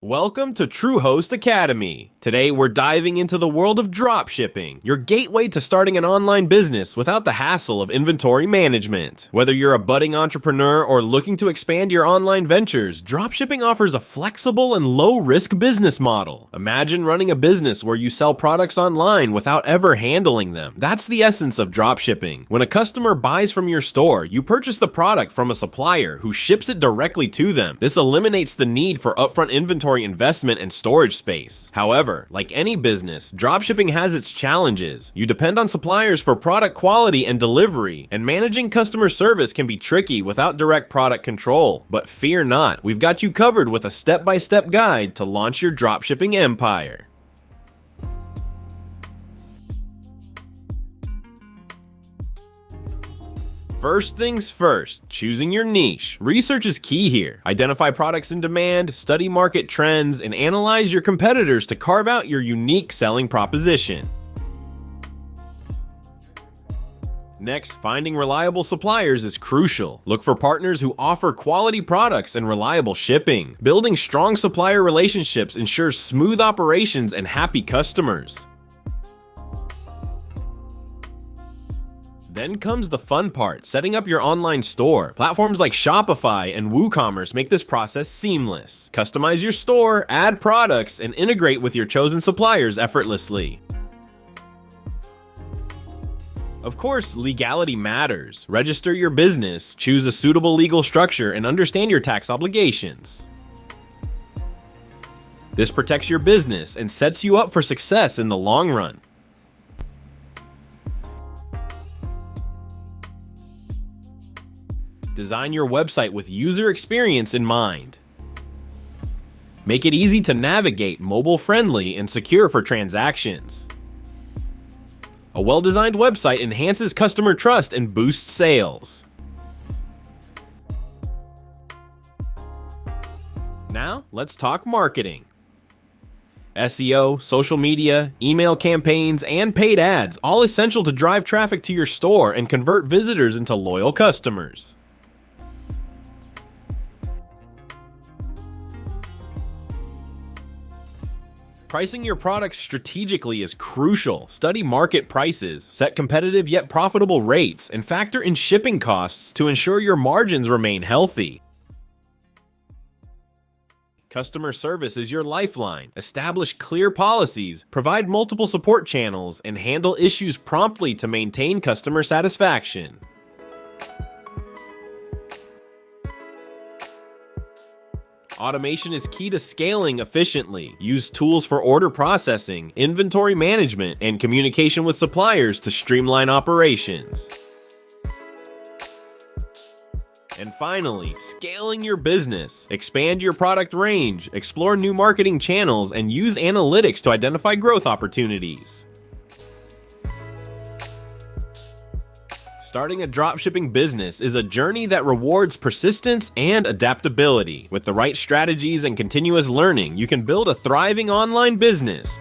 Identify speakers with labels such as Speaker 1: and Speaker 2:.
Speaker 1: Welcome to TrueHost Academy. Today we're diving into the world of dropshipping, your gateway to starting an online business without the hassle of inventory management. Whether you're a budding entrepreneur or looking to expand your online ventures, dropshipping offers a flexible and low-risk business model. Imagine running a business where you sell products online without ever handling them. That's the essence of dropshipping. When a customer buys from your store, you purchase the product from a supplier who ships it directly to them. This eliminates the need for upfront inventory investment and storage space. However, like any business, dropshipping has its challenges. You depend on suppliers for product quality and delivery, and managing customer service can be tricky without direct product control. But fear not, we've got you covered with a step-by-step guide to launch your dropshipping empire. First things first, choosing your niche. Research is key here. Identify products in demand, study market trends, and analyze your competitors to carve out your unique selling proposition. Next, finding reliable suppliers is crucial. Look for partners who offer quality products and reliable shipping. Building strong supplier relationships ensures smooth operations and happy customers. Then comes the fun part, setting up your online store. Platforms like Shopify and WooCommerce make this process seamless. Customize your store, add products, and integrate with your chosen suppliers effortlessly. Of course, legality matters. Register your business, choose a suitable legal structure, and understand your tax obligations. This protects your business and sets you up for success in the long run. Design your website with user experience in mind. Make it easy to navigate, mobile-friendly, and secure for transactions. A well-designed website enhances customer trust and boosts sales. Now, let's talk marketing. SEO, social media, email campaigns, and paid ads, all essential to drive traffic to your store and convert visitors into loyal customers. Pricing your products strategically is crucial. Study market prices, set competitive yet profitable rates, and factor in shipping costs to ensure your margins remain healthy. Customer service is your lifeline. Establish clear policies, provide multiple support channels, and handle issues promptly to maintain customer satisfaction. Automation is key to scaling efficiently. Use tools for order processing, inventory management, and communication with suppliers to streamline operations. And finally, scaling your business. Expand your product range, explore new marketing channels, and use analytics to identify growth opportunities. Starting a dropshipping business is a journey that rewards persistence and adaptability. With the right strategies and continuous learning, you can build a thriving online business.